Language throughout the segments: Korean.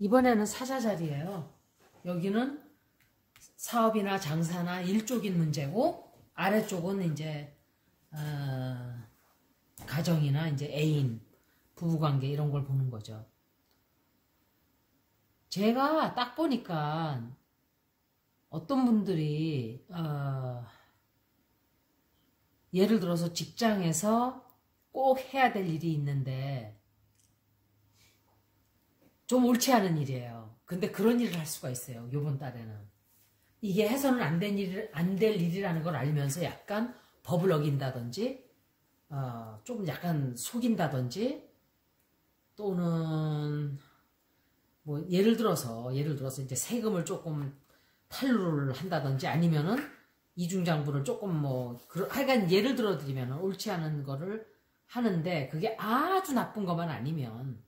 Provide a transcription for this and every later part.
이번에는 사자 자리예요. 여기는 사업이나 장사나 일적인 문제고, 아래쪽은 이제 가정이나 이제 애인, 부부관계 이런 걸 보는 거죠. 제가 딱 보니까 어떤 분들이 예를 들어서 직장에서 꼭 해야 될 일이 있는데 좀 옳지 않은 일이에요. 근데 그런 일을 할 수가 있어요. 요번 달에는. 이게 해서는 안 될 일이라는 걸 알면서 약간 법을 어긴다든지 조금 약간 속인다든지, 또는 뭐 예를 들어서 이제 세금을 조금 탈루를 한다든지, 아니면은 이중장부를 조금 하여간 예를 들어 드리면 옳지 않은 거를 하는데, 그게 아주 나쁜 것만 아니면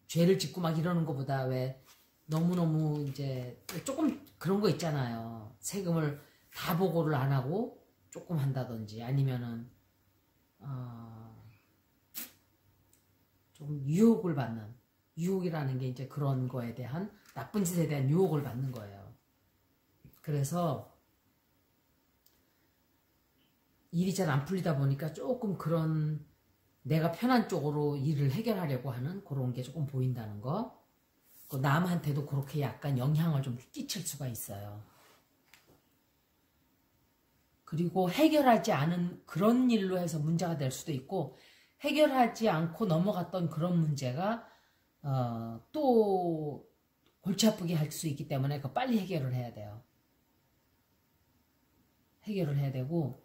죄를 짓고 막 이러는 것보다, 왜 너무너무 이제 조금 그런 거 있잖아요. 세금을 다 보고를 안 하고 조금 한다든지, 아니면은 좀 유혹을 받는, 유혹이라는 게 이제 그런 거에 대한, 나쁜 짓에 대한 유혹을 받는 거예요. 그래서 일이 잘 안 풀리다 보니까 조금 그런 내가 편한 쪽으로 일을 해결하려고 하는 그런 게 조금 보인다는 거. 남한테도 그렇게 약간 영향을 좀 끼칠 수가 있어요. 그리고 해결하지 않은 그런 일로 해서 문제가 될 수도 있고, 해결하지 않고 넘어갔던 그런 문제가 또 골치 아프게 할 수 있기 때문에 빨리 해결을 해야 돼요. 해결을 해야 되고,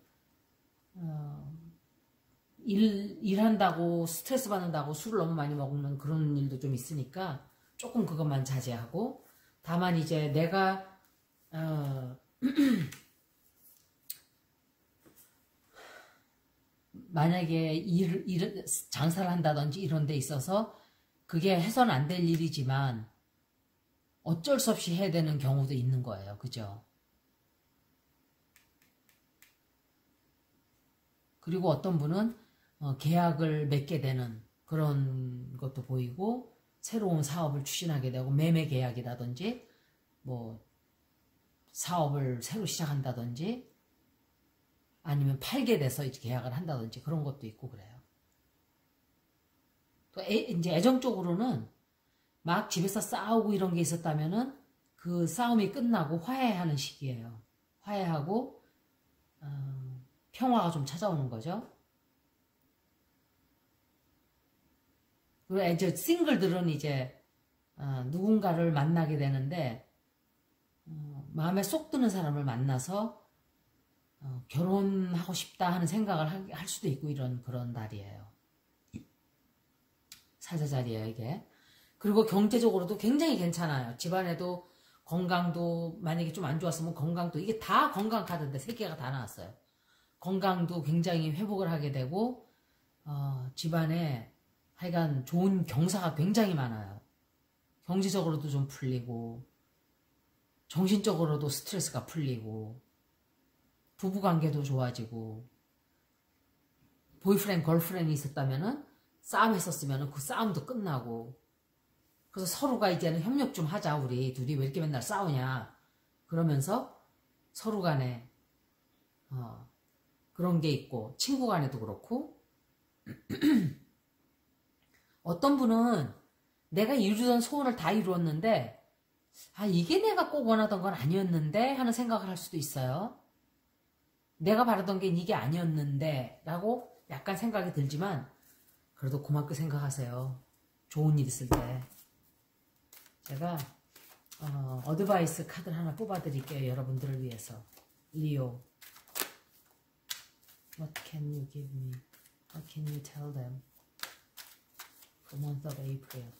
일한다고 스트레스 받는다고 술을 너무 많이 먹는 그런 일도 좀 있으니까 조금 그것만 자제하고, 다만 이제 내가 만약에 장사를 한다든지 이런 데 있어서 그게 해서는 안 될 일이지만 어쩔 수 없이 해야 되는 경우도 있는 거예요. 그죠? 그리고 어떤 분은 계약을 맺게 되는 그런 것도 보이고, 새로운 사업을 추진하게 되고, 매매 계약이라든지 뭐 사업을 새로 시작한다든지, 아니면 팔게 돼서 이제 계약을 한다든지 그런 것도 있고 그래요. 또 이제 애정적으로는 막 집에서 싸우고 이런 게 있었다면은 그 싸움이 끝나고 화해하는 시기예요. 화해하고 평화가 좀 찾아오는 거죠. 그리고 이제 싱글들은 이제 누군가를 만나게 되는데, 마음에 쏙 드는 사람을 만나서 결혼하고 싶다 하는 생각을 할 수도 있고, 그런 달이에요. 사자 자리예요, 이게. 그리고 경제적으로도 굉장히 괜찮아요. 집안에도 건강도 만약에 좀 안 좋았으면 건강도, 이게 다 건강 카드인데 3개가 다 나왔어요. 건강도 굉장히 회복을 하게 되고, 집안에 하여간 좋은 경사가 굉장히 많아요. 경제적으로도 좀 풀리고, 정신적으로도 스트레스가 풀리고, 부부관계도 좋아지고, 보이프렌드, 걸프렌드 있었다면은 싸움했었으면은 그 싸움도 끝나고, 그래서 서로가 이제는 협력 좀 하자, 우리 둘이 왜 이렇게 맨날 싸우냐, 그러면서 서로 간에 그런 게 있고, 친구 간에도 그렇고. 어떤 분은 내가 이루던 소원을 다 이루었는데 이게 내가 꼭 원하던 건 아니었는데 하는 생각을 할 수도 있어요. 내가 바라던 게 이게 아니었는데 라고 약간 생각이 들지만, 그래도 고맙게 생각하세요. 좋은 일 있을 때. 제가 어드바이스 카드를 하나 뽑아 드릴게요. 여러분들을 위해서. 리오. What can you give me? What can you tell them? The month of April.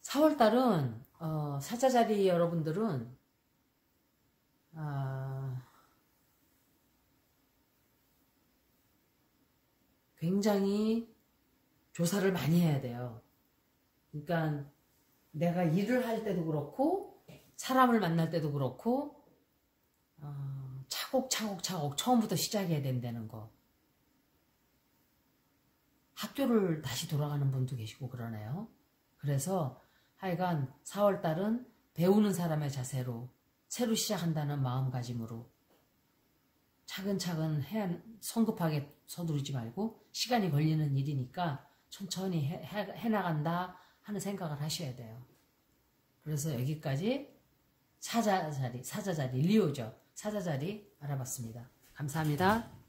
4월달은 사자자리 여러분들은 굉장히 조사를 많이 해야 돼요. 그러니까 내가 일을 할 때도 그렇고 사람을 만날 때도 그렇고 차곡차곡 처음부터 시작해야 된다는 거. 학교를 다시 돌아가는 분도 계시고 그러네요. 그래서 하여간 4월달은 배우는 사람의 자세로 새로 시작한다는 마음가짐으로 차근차근 성급하게 서두르지 말고 시간이 걸리는 일이니까 천천히 해나간다 하는 생각을 하셔야 돼요. 그래서 여기까지 사자자리 리오죠. 사자자리 알아봤습니다. 감사합니다.